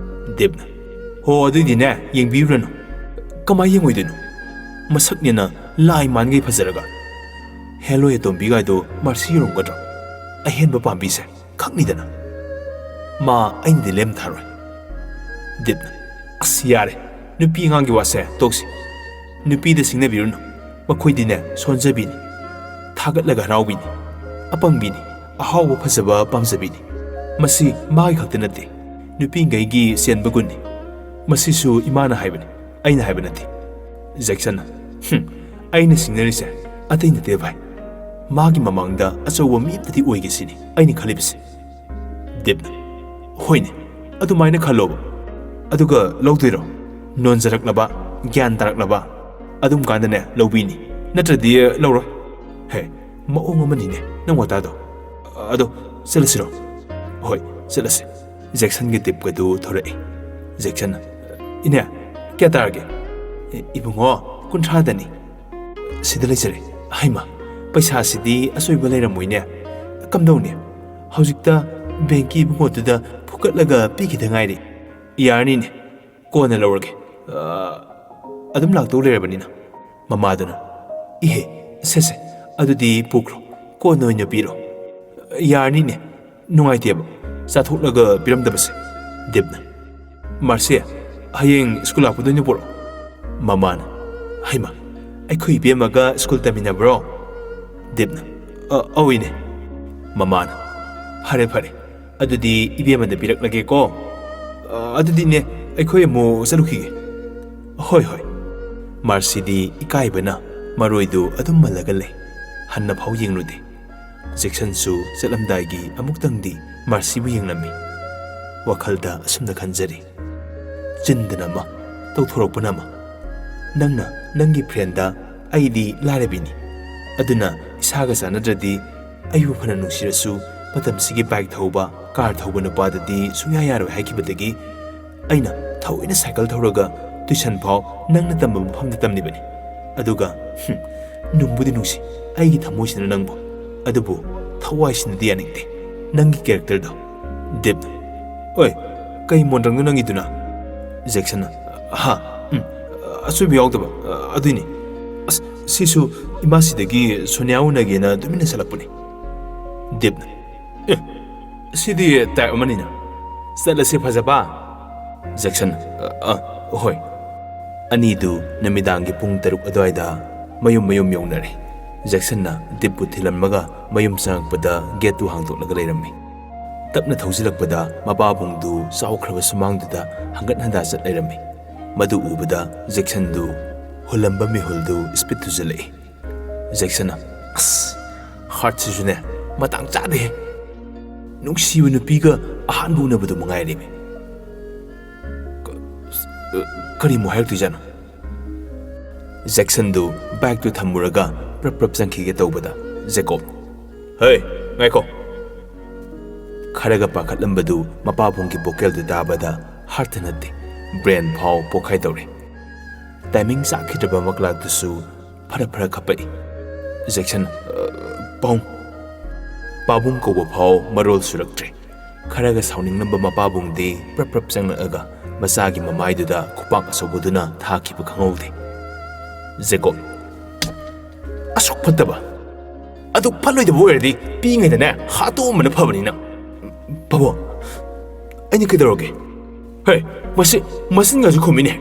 ꯗꯤꯞꯅ ꯍꯣ ꯑꯗꯨꯏꯗꯤꯅꯦ ꯌꯦꯡꯕꯤꯔꯨꯔꯅꯨ ꯀꯃꯥꯏ ꯌꯦꯡꯉꯣꯏꯗꯣꯏꯅꯣ ꯃꯁꯛꯅꯦꯅ ꯂꯥꯏ ꯃꯥꯟꯒꯩ ꯐꯖꯔꯒ ꯍꯦꯂꯣꯏ ꯑꯇꯣꯝꯕꯤꯒꯥꯏꯗꯣ ꯃꯥꯔꯁꯤ ꯌꯧꯔꯝꯒꯗ꯭ꯔꯣ ꯑꯍꯦꯟꯕ ꯄꯥꯝꯕꯤꯁꯦ ꯈꯪꯅꯤꯗꯅ ꯃꯥ ꯑꯩꯅꯗꯤ ꯂꯦꯝ ꯊꯥꯔꯣꯏ ꯗꯤꯞꯅ ꯑꯁ ꯌꯥꯔꯦ ꯅꯨꯄꯤ ꯑꯉꯥꯡꯒꯤ ꯋꯥꯁꯦ ꯇꯣꯛꯁꯤ ꯅꯨꯄꯤꯗ ꯁꯤꯡꯅꯕꯤꯔꯨꯅꯨ ꯃꯈꯣꯏꯗꯤꯅꯦ ꯁꯣꯟꯖꯕꯤꯅꯤ ꯊꯥꯒꯠꯂꯒ ꯍꯔꯥꯎꯕꯤꯅꯤ ꯑꯄꯪꯕꯤꯅꯤ ꯑꯍꯥꯎꯕ ꯐꯖꯕ ꯄꯥꯝꯖꯕꯤꯅꯤ ꯃꯁꯤ ꯃꯥꯒꯤ ꯈꯛꯇ ꯅꯠꯇꯦ ꯅꯨꯄꯤꯉꯩꯒꯤ ꯆꯦꯟꯕ ꯒꯨꯟꯅꯤ ꯃꯁꯤꯁꯨ ꯏꯃꯥꯅ ꯍꯥꯏꯕꯅꯤ ꯑꯩꯅ ꯍꯥꯏꯕ ꯅꯠꯇꯦ ꯖꯦꯛꯁꯟꯅ ꯑꯩꯅ ꯁꯤꯡꯅꯔꯤꯁꯦ ꯑꯇꯩ ꯅꯠꯇꯦ ꯚꯥꯏ ꯃꯥꯒꯤ ꯃꯃꯥꯡꯗ ꯑꯆꯧꯕ ꯃꯤ ꯑꯃꯇꯗꯤ ꯑꯣꯏꯒꯦ ꯁꯤꯅꯤ ꯑꯩꯅ ꯈꯜꯂꯤꯕꯁꯦ ꯗꯤꯞꯅ ꯍꯣꯏꯅꯦ ꯑꯗꯨꯃꯥꯏꯅ ꯈꯜꯂꯣꯕ ꯑꯗꯨꯒ ꯂꯧꯗꯣꯏꯔꯣ ꯅꯣꯟꯖꯔꯛꯂꯕ ꯒ꯭ꯌꯥꯟ ꯇꯥꯔꯛꯂꯕ ꯑꯗꯨꯝ ꯀꯥꯟꯗꯅꯦ ꯂꯧꯕꯤꯅꯤ ꯅꯠꯇ꯭ꯔꯗꯤ ꯂꯧꯔꯣꯏ ꯍꯦ ꯃꯑꯣꯡ ꯑꯃꯅꯤꯅꯦ ꯅꯪ ꯋꯥꯇꯥꯗꯣ ꯑꯗꯣ ꯆꯠꯂꯁꯤꯔꯣ ꯍꯣꯏ ꯆꯠꯂꯁꯤ ꯖꯦꯛꯁꯟꯒꯤ ꯇꯤꯞꯀꯗꯨ ꯊꯣꯔꯛꯏ ꯖꯦꯛꯁꯟꯅ ꯏꯅꯦ ꯀꯌꯥ ꯇꯥꯔꯒꯦ ꯏꯕꯨꯡꯉꯣ 30ꯗꯅꯤ ꯁꯤꯗ ꯂꯩꯖꯔꯦ ꯍꯩꯃ ꯄꯩꯁꯥꯁꯤꯗꯤ ꯑꯆꯣꯏꯕ ꯂꯩꯔꯝꯃꯣꯏꯅꯦ ꯀꯝꯗꯧꯅꯤ ꯍꯧꯖꯤꯛꯇ ꯕꯦꯡꯀꯤ ꯏꯕꯨꯡꯉꯣꯗꯨꯗ ꯐꯨꯀꯠꯂꯒ ꯄꯤꯈꯤꯗ ꯉꯥꯏꯔꯤ ꯌꯥꯔꯅꯤꯅꯦ ꯀꯣꯟꯅ ꯂꯧꯔꯒꯦ ꯑꯗꯨꯝ ꯂꯥꯛꯇꯧ ꯂꯩꯔꯕꯅꯤꯅ ꯃꯃꯥꯗꯨꯅ ꯏꯍꯦ ꯁꯦ ꯑꯗꯨꯗꯤ ꯄꯨꯈ꯭ꯔꯣ ꯀꯣꯟꯅ ꯑꯣꯏꯅ ꯄꯤꯔꯣ ꯌꯥꯔꯅꯤꯅꯦ ꯅꯨꯡꯉꯥꯏꯇꯦꯕ ꯆꯥꯊꯣꯛꯂꯒ ꯄꯤꯔꯝꯗꯕꯁꯦ ꯗꯤꯞꯅ ꯃꯥꯔꯁꯤ ꯍꯌꯦꯡ ꯁ꯭ꯀꯨꯜ ꯂꯥꯛꯄꯗ ꯑꯣꯏꯅ ꯄꯨꯔꯛꯑꯣ ꯃꯃꯥꯅ ꯍꯩꯃ ꯑꯩꯈꯣꯏ ꯏꯕꯦꯝꯃꯒ ꯁ꯭ꯀꯨꯜ ꯇꯝꯃꯤꯟꯅꯕ꯭ꯔꯣ ꯗꯤꯞꯅ ꯑꯧꯏꯅꯦ ꯃꯃꯥꯅ ꯐꯔꯦ ꯑꯗꯨꯗꯤ ꯏꯕꯦꯝꯃꯗ ꯄꯤꯔꯛꯂꯒꯦꯀꯣ ꯑꯗꯨꯗꯤꯅꯦ ꯑꯩꯈꯣꯏ ꯑꯃꯨꯛ ꯆꯠꯂꯨꯈꯤꯒꯦ ꯍꯣꯏ ꯃꯥꯔꯁꯤꯗꯤ ꯏꯀꯥꯏꯕꯅ ꯃꯔꯣꯏꯗꯨ ꯑꯗꯨꯝ ꯃꯜꯂꯒ ꯂꯩ ꯍꯟꯅ ꯐꯥꯎ ꯌꯦꯡꯂꯨꯗꯦ ꯖꯦꯛꯁꯟꯁꯨ ꯆꯠꯂꯝꯗꯥꯏꯒꯤ ꯑꯃꯨꯛꯇꯪꯗꯤ ꯃꯥꯔꯁꯤꯕꯨ ꯌꯦꯡꯂꯝꯃꯤ ꯋꯥꯈꯜꯗ ꯑꯁꯨꯝꯅ ꯈꯟꯖꯔꯤ ꯆꯤꯟꯗꯅ ꯑꯃ ꯇꯧꯊꯣꯔꯛꯄꯅ ꯑꯃ ꯅꯪꯅ ꯅꯪꯒꯤ ꯐ꯭ꯔꯦꯟꯗ ꯑꯩꯗꯤ ꯂꯥꯏꯔꯕꯤꯅꯤ ꯑꯗꯨꯅ ꯏꯁꯥꯒ ꯆꯥꯟꯅꯗ꯭ꯔꯗꯤ ꯑꯩꯕꯨ ꯐꯅ ꯅꯨꯡꯁꯤꯔꯁꯨ ꯃꯇꯝꯁꯤꯒꯤ ꯕꯥꯏꯛ ꯊꯧꯕ ꯀꯥꯔ ꯊꯧꯕ ꯅꯨꯄꯥꯗꯗꯤ ꯁꯨꯡꯌꯥ ꯌꯥꯔꯣꯏ ꯍꯥꯏꯈꯤꯕꯗꯒꯤ ꯑꯩꯅ ꯊꯑꯣꯏꯅ ꯁꯥꯏꯀꯜ ꯊꯧꯔꯒ ꯇꯨꯏꯁꯟ ꯐꯥꯎ ꯅꯪꯅ ꯇꯝꯕ ꯃꯐꯝꯗ ꯇꯝꯂꯤꯕꯅꯤ ꯑꯗꯨꯒ ꯅꯨꯡꯕꯨꯗꯤ ꯅꯨꯡꯁꯤ ꯑꯩꯒꯤ ꯊꯃꯣꯏꯁꯤꯅ ꯅꯪꯕꯨ ꯑꯗꯨꯕꯨ ꯊꯋꯥꯏꯁꯤꯅꯗꯤ ꯌꯥꯅꯤꯡꯗꯦ ꯅꯪꯒꯤ ꯀꯦꯔꯦꯛꯇꯔꯗꯣ ꯗꯤꯞ ꯑꯣꯏ ꯀꯩ ꯃꯣꯟꯗ꯭ꯔꯪꯅꯣ ꯅꯪꯒꯤꯗꯨꯅ ꯖꯦꯛꯁꯟꯅ ꯑꯆꯣꯏꯕ ꯌꯥꯎꯗꯕ ꯑꯗꯨꯏꯅꯤ ꯑꯁ ꯁꯤꯁꯨ ꯏꯃꯥꯁꯤꯗꯒꯤ ꯁꯣꯅꯤꯌꯥ ꯎꯅꯒꯦꯅ ꯇꯨꯃꯤꯟꯅ ꯆꯠꯂꯛꯄꯅꯤ ꯗꯤꯞꯅ ꯁꯤꯗꯤ ꯇꯥꯏꯞ ꯑꯃꯅꯤꯅ ꯆꯠꯂꯁꯤ ꯐꯖꯕ ꯖꯦꯛꯁꯟ ꯍꯣꯏ ꯑꯅꯤꯗꯨ ꯅꯨꯃꯤꯗꯥꯡꯒꯤ ꯄꯨꯡ 6 ꯑꯗꯨꯋꯥꯏꯗ ꯃꯌꯨꯝ ꯌꯧꯅꯔꯦ ꯖꯦꯛꯁꯟꯅ ꯗꯤꯞꯄꯨ ꯊꯤꯜꯂꯝꯃꯒ ꯃꯌꯨꯝ ꯆꯪꯉꯛꯄꯗ ꯒꯦꯠꯇꯨ ꯍꯥꯡꯗꯣꯛꯂꯒ ꯂꯩꯔꯝꯃꯤ꯫ ꯇꯞꯅ ꯊꯧꯖꯤꯜꯂꯛꯄꯗ ꯃꯄꯥꯕꯨꯡꯗꯨ ꯆꯥꯎꯈ꯭ꯔꯕ ꯁꯨꯃꯥꯡꯗꯨꯗ ꯍꯪꯒꯠ ꯍꯟꯗꯥ ꯆꯠ ꯂꯩꯔꯝꯃꯤ꯫ ꯃꯗꯨ ꯎꯕꯗ ꯖꯦꯛꯁꯟꯗꯨ ꯍꯨꯜꯂꯝꯕ ꯃꯤꯍꯨꯜꯗꯨ ꯁ꯭ꯄꯤꯠ ꯊꯨꯖꯤꯜꯂꯛꯏ꯫ ꯖꯦꯛꯁꯟꯅ "ꯑꯁ, ꯍꯥꯔꯠꯁꯤꯁꯨꯅꯦ ꯃꯇꯥꯡ ꯆꯥꯗꯦꯍꯦ꯫ ꯅꯨꯡꯁꯤꯕ ꯅꯨꯄꯤꯒ ꯑꯍꯥꯟꯕ ꯎꯅꯕꯗꯨ ꯃꯉꯥꯏꯔꯦꯃꯤ꯫ ꯀꯔꯤꯃꯨꯛ ꯍꯥꯏꯔꯛꯇꯣꯏꯖꯥꯠꯅꯣ?" ꯖꯦꯛꯁꯟꯗꯨ ꯕꯥꯏꯛꯇꯨ ꯊꯝꯃꯨꯔꯒ ꯄ꯭ꯔꯞ ꯆꯪꯈꯤꯒꯦ ꯇꯧꯕꯗ ꯖꯦꯀꯣꯕ "ꯍꯦ, ꯉꯥꯏꯈꯣ!" ꯈꯔꯒ ꯄꯥꯈꯠꯂꯝꯕꯗꯨ ꯃꯄꯥꯕꯨꯡꯒꯤ ꯚꯣꯀꯦꯜꯗꯨ ꯇꯥꯕꯗ ꯍꯥꯔꯠꯇ ꯅꯠꯇꯦ, ꯕ꯭ꯔꯦꯟ ꯐꯥꯎ ꯄꯣꯛꯈꯥꯏ ꯇꯧꯔꯦ꯫ ꯇꯥꯏꯃꯤꯡ ꯆꯥꯈꯤꯗ꯭ꯔꯕ ꯃꯛꯂꯥꯛꯇꯨꯁꯨ ꯐꯔ ꯈꯞꯄꯛꯏ꯫ ꯖꯦꯛꯁꯟ "ꯄꯥꯕꯨꯡ!" ꯄꯥꯕꯨꯡ ꯀꯧꯕ ꯐꯥꯎ ꯃꯔꯣꯜ ꯁꯨꯔꯛꯇ꯭ꯔꯦ꯫ ꯈꯔꯒ ꯁꯥꯎꯅꯤꯡꯂꯝꯕ ꯃꯄꯥꯕꯨꯡꯗꯤ ꯄ꯭ꯔꯞ ꯆꯪꯂꯛꯑꯒ ꯃꯆꯥꯒꯤ ꯃꯃꯥꯏꯗꯨꯗ ꯈꯨꯄꯥꯛ ꯑꯆꯧꯕꯗꯨꯅ ꯊꯥꯈꯤꯕ ꯈꯪꯍꯧꯗꯦ꯫ ꯖꯦꯀꯣꯕ "ꯑꯁꯨꯛ ꯐꯠꯇꯕ! ꯑꯗꯨ ꯐꯠꯂꯣꯏꯗꯕ ꯑꯣꯏꯔꯗꯤ ꯄꯤꯉꯩꯗꯅꯦ ꯍꯥꯠꯇꯣꯛꯑꯝꯕꯅ ꯐꯕꯅꯤꯅ꯫ ꯄꯥꯕꯨꯡ, ꯑꯩꯅ ꯀꯩꯗꯧꯔꯒꯦ? ꯍꯦ, ꯃꯆꯤꯟꯒꯁꯨ ꯈꯨꯝꯃꯤꯅꯦ!"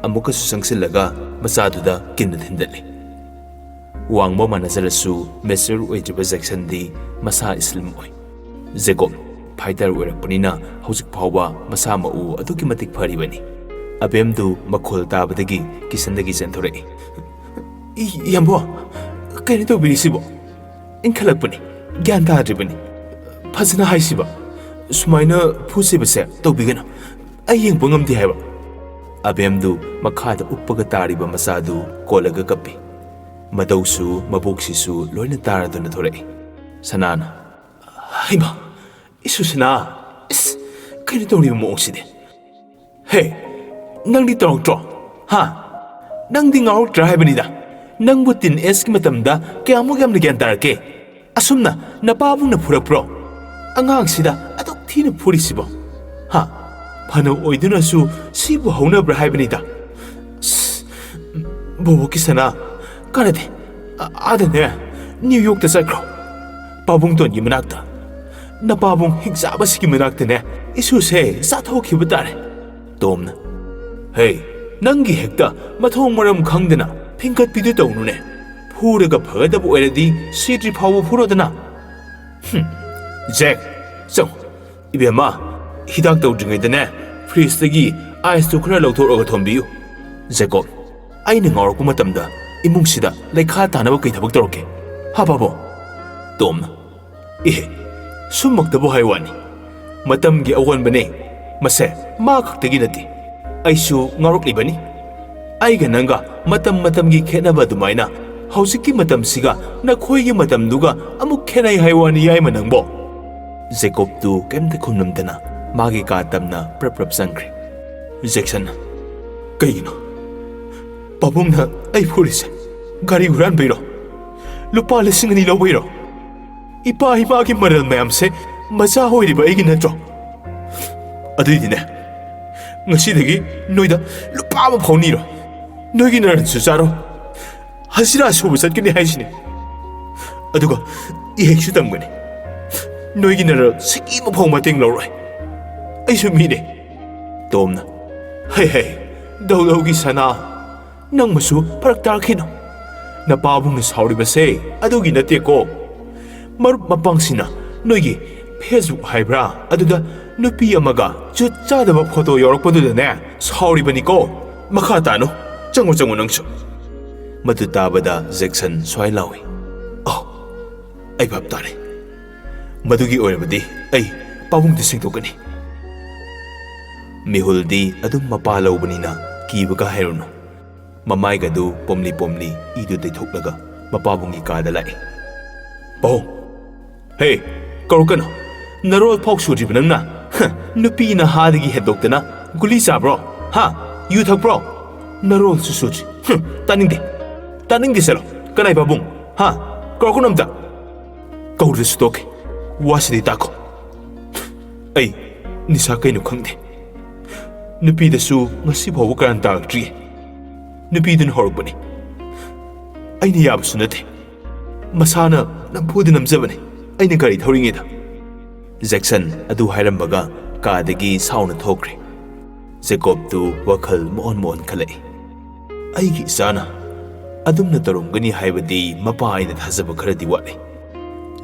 ꯑꯃꯨꯛꯀꯁꯨ ꯆꯪꯁꯤꯜꯂꯒ ꯃꯆꯥꯗꯨꯗ ꯀꯤꯟꯅ ꯊꯤꯟꯗꯠꯂꯤ꯫ ꯋꯥꯡꯕ ꯃꯥꯟꯅꯖꯔꯁꯨ ꯃꯦꯆꯔ ꯑꯣꯏꯗ꯭ꯔꯤꯕ ꯖꯦꯛꯁꯟꯗꯤ ꯃꯁꯥ ꯏꯁꯂꯤꯝ ꯑꯣꯏ꯫ ꯖꯦꯀꯣꯕ ꯐꯥꯏꯇꯔ ꯑꯣꯏꯔꯛꯄꯅꯤꯅ ꯍꯧꯖꯤꯛ ꯐꯥꯎꯕ ꯃꯁꯥ ꯃꯎ ꯑꯗꯨꯛꯀꯤ ꯃꯇꯤꯛ ꯐꯔꯤꯕꯅꯤ꯫ ꯑꯕꯦꯝꯗꯨ ꯃꯈꯣꯜ ꯇꯥꯕꯗꯒꯤ ꯀꯤꯆꯟꯗꯒꯤ ꯆꯦꯟꯊꯣꯔꯛꯏ꯫ "ꯏꯌꯥꯝꯕ, ꯀꯩꯅꯣ ꯇꯧꯕꯤꯔꯤꯁꯤꯕꯣ? ꯏꯟꯈꯠꯂꯛꯄꯅꯤ, ꯒ꯭ꯌꯥꯟ ꯇꯥꯗ꯭ꯔꯤꯕꯅꯤ꯫ ꯐꯖꯅ ꯍꯥꯏꯁꯤꯕ, ꯁꯨꯃꯥꯏꯅ ꯐꯨ-ꯆꯩꯕꯁꯦ ꯇꯧꯕꯤꯒꯅꯨ, ꯑꯩ ꯌꯦꯡꯕ ꯉꯝꯗꯦ ꯍꯥꯏꯕ." ꯑꯕꯦꯝꯗꯨ ꯃꯈꯥꯗ ꯎꯞꯄꯒ ꯇꯥꯔꯤꯕ ꯃꯆꯥꯗꯨ ꯀꯣꯜꯂꯒ ꯀꯞꯄꯤ꯫ ꯃꯗꯧꯁꯨ ꯃꯕꯣꯛꯁꯤꯁꯨ ꯂꯣꯏꯅ ꯇꯥꯔꯗꯨꯅ ꯊꯣꯔꯛꯏ꯫ ꯁꯅꯥꯅ "ꯍꯩꯃꯥ, ꯏꯁꯨ ꯁꯅꯥ, ꯏꯁ, ꯀꯩꯅꯣ ꯇꯧꯔꯤꯕ ꯃꯑꯣꯡꯁꯤꯗꯤ? ꯍꯦ, ꯅꯪꯗꯤ ꯇꯧꯔꯛꯇ꯭ꯔꯣ? ꯍꯥ? ꯅꯪꯗꯤ ꯉꯥꯎꯔꯛꯇ꯭ꯔꯥ ꯍꯥꯏꯕꯅꯤꯗ? ꯅꯪꯕꯨ ꯇꯤꯟ ꯑꯦꯖꯀꯤ ꯃꯇꯝꯗ ꯀꯌꯥꯃꯨꯛ ꯌꯥꯝꯅ ꯒ꯭ꯌꯥꯟ ꯇꯥꯔꯛꯀꯦ? ꯑꯁꯨꯝꯅ ꯅꯄꯥꯕꯨꯡꯅ ꯐꯨꯔꯛꯄ꯭ꯔꯣ? ꯑꯉꯥꯡꯁꯤꯗ ꯑꯗꯨꯛ ꯊꯤꯅ ꯐꯨꯔꯤꯁꯤꯕꯣ? ꯍꯥ? ꯐꯅ ꯑꯣꯏꯗꯨꯅꯁꯨ ꯁꯤꯕꯨ ꯍꯧꯅꯕ꯭ꯔꯥ ꯍꯥꯏꯕꯅꯤꯗ? ꯕꯣꯕꯣꯛꯀꯤ ꯁꯅꯥ, ꯀꯥꯟꯅꯗꯦ, ꯑꯥꯗꯅꯦ ꯅ꯭ꯌꯨ ꯌꯣꯔꯛꯇ ꯆꯠꯈ꯭ꯔꯣ, ꯄꯥꯕꯨꯡꯇꯣꯟꯒꯤ ꯃꯅꯥꯛꯇ꯫ ꯅꯄꯥꯕꯨꯡ ꯍꯤꯡꯆꯥꯕꯁꯤꯒꯤ ꯃꯅꯥꯛꯇꯅꯦ ꯏꯁꯨꯁꯦ ꯆꯥꯊꯣꯛꯈꯤꯕ ꯇꯥꯔꯦ." ꯇꯣꯝꯅ "ꯍꯦ, ꯅꯪꯒꯤ ꯍꯦꯛꯇ ꯃꯊꯣꯡ ꯃꯔꯝ ꯈꯪꯗꯅ ꯐꯤꯡꯀꯠꯄꯤꯗꯨ ꯇꯧꯅꯨꯅꯦ꯫ ꯐꯨꯔꯒ ꯐꯒꯗꯕ ꯑꯣꯏꯔꯗꯤ ꯁꯤꯗ꯭ꯔꯤ ꯐꯥꯎꯕ ꯐꯨꯔꯣꯗꯅ." "ꯖꯦꯛ, ꯆꯪꯉꯨ꯫ ꯏꯕꯦꯝꯃ, ꯍꯤꯗꯥꯛ ꯇꯧꯗ꯭ꯔꯤꯉꯩꯗꯅꯦ ꯐ꯭ꯔꯤꯖꯇꯒꯤ ꯑꯥꯏꯁꯇꯨ ꯈꯔ ꯂꯧꯊꯣꯛꯑꯒ ꯊꯣꯝꯕꯤꯌꯨ." ꯖꯦꯀꯣꯕ "ꯑꯩꯅ ꯉꯥꯎꯔꯛꯄ ꯃꯇꯝꯗ ꯏꯃꯨꯡꯁꯤꯗ ꯂꯩꯈꯥ ꯇꯥꯅꯕ ꯀꯩ ꯊꯕꯛ ꯇꯧꯔꯛꯀꯦ? ꯍꯥ ꯄꯥꯕꯨꯡ?" ꯇꯣꯝꯅ "ꯏꯍꯦ, ꯁꯨꯝꯃꯛꯇꯕꯨ ꯍꯥꯏ ꯋꯥꯅꯤ, ꯃꯇꯝꯒꯤ ꯑꯑꯣꯟꯕꯅꯦ꯫ ꯃꯁꯦ ꯃꯥ ꯈꯛꯇꯒꯤ ꯅꯠꯇꯦ, ꯑꯩꯁꯨ ꯉꯥꯎꯔꯛꯂꯤꯕꯅꯤ꯫ ꯑꯩꯒ ꯅꯪꯒ ꯃꯇꯝꯒꯤ ꯈꯦꯠꯅꯕ ꯑꯗꯨꯃꯥꯏꯅ ꯍꯧꯖꯤꯛꯀꯤ ꯃꯇꯝꯁꯤꯒ ꯅꯈꯣꯏꯒꯤ ꯃꯇꯝꯗꯨꯒ ꯑꯃꯨꯛ ꯈꯦꯠꯅꯩ ꯍꯥꯏ ꯋꯥꯅꯤ ꯌꯥꯏꯃ ꯅꯪꯕꯣ." ꯖꯦꯀꯣꯕꯇꯨ ꯀꯩꯝꯇ ꯈꯨꯝꯂꯝꯗꯅ ꯃꯥꯒꯤ ꯀꯥ ꯇꯝꯅ ꯄ꯭ꯔꯞ ꯆꯪꯈ꯭ꯔꯦ꯫ ꯖꯦꯛꯁꯟꯅ "ꯀꯩꯒꯤꯅꯣ? ꯄꯥꯕꯨꯡꯅ ꯑꯩ ꯐꯨꯔꯤꯁꯦ ꯒꯥꯔꯤ ꯍꯨꯔꯥꯟꯕꯩꯔꯣ? ꯂꯨꯄꯥ 2,000 ꯂꯧꯕꯩꯔꯣ? ꯏꯄꯥ ꯏꯃꯥꯒꯤ ꯃꯔꯜ ꯃꯌꯥꯝꯁꯦ ꯃꯆꯥ ꯑꯣꯏꯔꯤꯕ ꯑꯩꯒꯤ ꯅꯠꯇ꯭ꯔꯣ? ꯑꯗꯨꯏꯗꯤꯅꯦ, ꯉꯁꯤꯗꯒꯤ ꯅꯣꯏꯗ ꯂꯨꯄꯥ ꯑꯃ ꯐꯥꯎ ꯅꯤꯔꯣꯏ꯫ ꯅꯣꯏꯒꯤ ꯅꯔꯟꯁꯨ ꯆꯥꯔꯣ, ꯍꯖꯤꯔꯥ ꯁꯨꯕ ꯆꯠꯀꯅꯤ ꯍꯥꯏꯁꯤꯅꯦ꯫ ꯑꯗꯨꯒ ꯏꯍꯦꯛꯁꯨ ꯇꯝꯒꯅꯤ꯫ ꯅꯣꯏꯒꯤ ꯅꯔꯜ ꯁꯤꯀꯤ ꯑꯃ ꯐꯥꯎ ꯃꯇꯦꯡ ꯂꯧꯔꯣꯏ꯫ ꯑꯩꯁꯨ ꯃꯤꯅꯦ." ꯇꯣꯝꯅ "ꯍꯦ, ꯗꯧꯗꯧꯒꯤ ꯁꯅꯥ, ꯅꯪꯃꯁꯨ ꯐꯔꯛ ꯇꯥꯔꯛꯈꯤꯅꯣ꯫ ꯅꯄꯥꯕꯨꯡꯅ ꯁꯥꯎꯔꯤꯕꯁꯦ ꯑꯗꯨꯒꯤ ꯅꯠꯇꯦꯀꯣ꯫ ꯃꯔꯨꯞ ꯃꯄꯥꯡꯁꯤꯡꯅ ꯅꯣꯏꯒꯤ ꯐꯦꯁꯕꯨꯛ ꯍꯥꯏꯕ꯭ꯔꯥ ꯑꯗꯨꯗ ꯅꯨꯄꯤ ꯑꯃꯒ ꯖꯨꯠ ꯆꯥꯗꯕ ꯐꯣꯇꯣ ꯌꯥꯎꯔꯛꯄꯗꯨꯗꯅꯦ ꯁꯥꯎꯔꯤꯕꯅꯤꯀꯣ꯫ ꯃꯈꯥ ꯇꯥꯅꯨ, ꯆꯪꯉꯨ ꯅꯪꯁꯨ." ꯃꯗꯨ ꯇꯥꯕꯗ ꯖꯦꯛꯁꯟ ꯁ꯭ꯋꯥꯏ ꯂꯥꯎꯏ꯫ "ꯑꯩ ꯚꯥꯞ ꯇꯥꯔꯦ. ꯃꯗꯨꯒꯤ ꯑꯣꯏꯔꯕꯗꯤ ꯑꯩ ꯄꯥꯕꯨꯡꯗ ꯁꯦꯡꯗꯣꯛꯀꯅꯤ." ꯃꯤꯍꯨꯜꯗꯤ ꯑꯗꯨꯝ ꯃꯄꯥ ꯂꯧꯕꯅꯤꯅ ꯀꯤꯕꯒ ꯍꯥꯏꯔꯨꯅꯨ꯫ ꯃꯃꯥꯏꯒꯗꯨ ꯄꯣꯝꯂꯤ ꯏꯗꯨ ꯇꯩꯊꯣꯛꯂꯒ ꯃꯄꯥꯕꯨꯡꯒꯤ ꯀꯥꯗ ꯂꯥꯛꯏ꯫ "ꯄꯥꯕꯨꯡ, ꯍꯦ, ꯀꯧꯔꯛꯀꯅꯨ꯫ ꯅꯔꯣꯜ ꯐꯥꯎ ꯁꯨꯗ꯭ꯔꯤꯕ ꯅꯪꯅ ꯅꯨꯄꯤ ꯅꯍꯥꯗꯒꯤ ꯍꯦꯟꯗꯣꯛꯇꯅ ꯒꯨꯂꯤ ꯆꯥꯕ꯭ꯔꯣ? ꯍꯥ? ꯌꯨ ꯊꯛꯄ꯭ꯔꯣ? ꯅꯔꯣꯜꯁꯨ ꯁꯨꯗ꯭ꯔꯤ꯫ ꯇꯥꯅꯤꯡꯗꯦ ꯆꯠꯂꯣ꯫ ꯀꯅꯥꯏ ꯄꯥꯕꯨꯡ? ꯍꯥ? ꯀꯧꯔꯛꯀꯅꯨ ꯑꯝꯇ." "ꯀꯧꯗ꯭ꯔꯁꯨ ꯇꯣꯛꯀꯦ, ꯋꯥꯁꯤꯗꯤ ꯇꯥꯈꯣ꯫ ꯑꯩ ꯅꯤꯁꯥ ꯀꯩꯅꯣ ꯈꯪꯗꯦ. ꯅꯨꯄꯤꯗꯁꯨ ꯉꯁꯤ ꯐꯥꯎꯕ ꯀꯔꯟ ꯇꯥꯔꯛꯇ꯭ꯔꯤꯌꯦ. ꯅꯨꯄꯤꯗꯨꯅ ꯍꯧꯔꯛꯄꯅꯤ. ꯑꯩꯅ ꯌꯥꯕꯁꯨ ꯅꯠꯇꯦ. ꯃꯁꯥꯅ ꯅꯝꯐꯨꯗ ꯅꯝꯖꯕꯅꯤ ꯑꯩꯅ ꯒꯥꯔꯤ ꯊꯧꯔꯤꯉꯩꯗ." ꯖꯦꯛꯁꯟ ꯑꯗꯨ ꯍꯥꯏꯔꯝꯕꯒ ꯀꯥꯗꯒꯤ ꯁꯥꯎꯅ ꯊꯣꯛꯈ꯭ꯔꯦ꯫ ꯖꯦꯀꯣꯕꯇꯨ ꯋꯥꯈꯜ ꯃꯣꯟ ꯈꯜꯂꯛꯏ꯫ ꯑꯩꯒꯤ ꯏꯆꯥꯅ ꯑꯗꯨꯝꯅ ꯇꯧꯔꯝꯒꯅꯤ ꯍꯥꯏꯕꯗꯤ ꯃꯄꯥ ꯑꯩꯅ ꯊꯥꯖꯕ ꯈꯔꯗꯤ ꯋꯥꯠꯂꯤ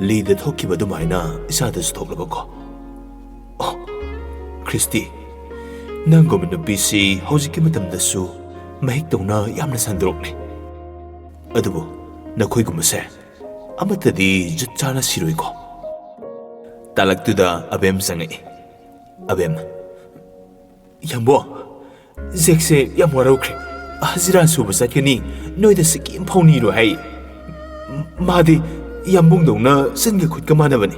ꯂꯤꯗ ꯊꯣꯛꯈꯤꯕ ꯑꯗꯨꯃꯥꯏꯅ ꯏꯁꯥꯗꯁꯨ ꯊꯣꯛꯂꯕꯀꯣ ꯑꯣ ꯈ꯭ꯔꯤꯁꯇꯤ ꯅꯪꯒꯨꯝꯕ ꯅꯨꯄꯤꯁꯤ ꯍꯧꯖꯤꯛꯀꯤ ꯃꯇꯝꯗꯁꯨ ꯃꯍꯤꯛ ꯇꯧꯅ ꯌꯥꯝꯅ ꯁꯟꯗꯣꯔꯛꯂꯤ ꯑꯗꯨꯕꯨ ꯅꯈꯣꯏꯒꯨꯝꯕꯁꯦ ꯑꯃꯠꯇꯗꯤ ꯖꯨꯠ ꯆꯥꯅ ꯁꯤꯔꯣꯏꯀꯣ ꯇꯥꯂꯛꯇꯨꯗ ꯑꯕꯦꯝ ꯆꯪꯉꯛꯏ ꯑꯕꯦꯝꯅ ꯌꯥꯝꯕꯣ ꯖꯦꯛꯁꯦ ꯌꯥꯝ ꯋꯥꯔꯧꯈ꯭ꯔꯦ ꯍꯖꯤꯔꯥ ꯁꯨꯕ ꯆꯠꯀꯅꯤ ꯅꯣꯏꯗ ꯁꯤꯀꯤꯝ ꯐꯥꯎꯅꯤꯔꯣ ꯍꯥꯏ ꯃꯥꯗꯤ ꯌꯥꯝꯕꯨꯡꯗꯧꯅ ꯆꯤꯟꯒ ꯈꯨꯠꯀ ꯃꯥꯟꯅꯕꯅꯤ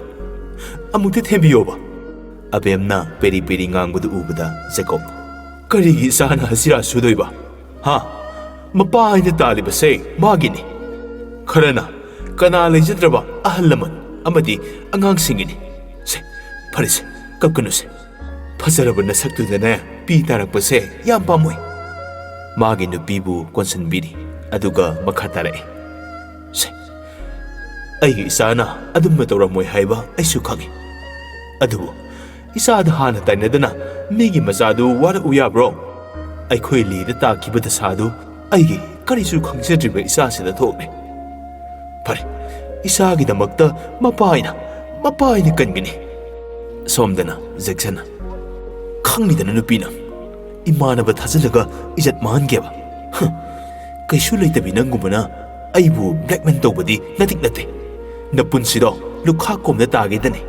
ꯑꯃꯨꯛꯇ ꯊꯦꯝꯕꯤꯌꯣꯕ ꯑꯕꯦꯝꯅ ꯄꯦꯔꯤ ꯄꯦꯔꯤ ꯉꯥꯡꯕꯗꯨ ꯎꯕꯗ ꯖꯦꯀꯣꯕ ꯀꯔꯤꯒꯤ ꯏꯆꯥꯅ ꯍꯖꯤꯔꯥ ꯁꯨꯗꯣꯏꯕ ꯍꯥ ꯃꯄꯥ ꯍꯥꯏꯅ ꯇꯥꯜꯂꯤꯕꯁꯦ ꯃꯥꯒꯤꯅꯤ ꯈꯔꯅ ꯀꯅꯥ ꯂꯩꯖꯗ꯭ꯔꯕ ꯑꯍꯜ ꯂꯃꯟ ꯑꯃꯗꯤ ꯑꯉꯥꯡꯁꯤꯡꯒꯤꯅꯤ ꯁꯦ ꯐꯔꯦꯁꯦ ꯀꯞꯀꯅꯨꯁꯦ ꯐꯖꯔꯕ ꯅꯁꯛꯇꯨꯗꯅꯦ ꯄꯤ ꯇꯥꯔꯛꯄꯁꯦ ꯌꯥꯝ ꯄꯥꯝꯃꯣꯏ ꯃꯥꯒꯤ ꯅꯨꯄꯤꯕꯨ ꯀꯣꯟꯁꯤꯟꯕꯤꯔꯤ ꯑꯗꯨꯒ ꯃꯈꯥ ꯇꯥꯔꯛꯏ ꯁꯦ ꯑꯩꯒꯤ ꯏꯆꯥꯅ ꯑꯗꯨꯝꯕ ꯇꯧꯔꯝꯃꯣꯏ ꯍꯥꯏꯕ ꯑꯩꯁꯨ ꯈꯪꯏ ꯑꯗꯨꯕꯨ ꯏꯆꯥꯗ ꯍꯥꯟꯅ ꯇꯥꯏꯅꯗꯅ ꯃꯤꯒꯤ ꯃꯆꯥꯗꯨ ꯋꯥꯔꯛꯎ ꯌꯥꯕ꯭ꯔꯣ ꯑꯩꯈꯣꯏ ꯂꯤꯗ ꯇꯥꯈꯤꯕ ꯗꯁꯥꯗꯨ ꯑꯩꯒꯤ ꯀꯔꯤꯁꯨ ꯈꯪꯖꯗ꯭ꯔꯤꯕ ꯏꯆꯥꯁꯤꯗ ꯊꯣꯛꯂꯦ ꯐꯔꯦ ꯏꯆꯥꯒꯤꯗꯃꯛꯇ ꯃꯄꯥ ꯑꯩꯅ ꯀꯟꯒꯅꯤ ꯁꯣꯝꯗꯅ ꯖꯦꯛꯁꯟꯅ ꯈꯪꯅꯤꯗꯅ ꯅꯨꯄꯤꯅ ꯏꯃꯥꯟꯅꯕ ꯊꯥꯖꯤꯜꯂꯒ ꯏꯖꯠ ꯃꯥꯡꯍꯟꯒꯦꯕ ꯀꯩꯁꯨ ꯂꯩꯇꯕꯤ ꯅꯪꯒꯨꯝꯕꯅ ꯑꯩꯕꯨ ꯕ꯭ꯂꯦꯛꯃꯦꯟ ꯇꯧꯕꯗꯤ ꯅꯠꯇꯦ ꯅꯄꯨꯟꯁꯤꯗꯣ ꯂꯨꯈꯥꯛ ꯀꯣꯝꯗ ꯇꯥꯒꯦꯗꯅꯤ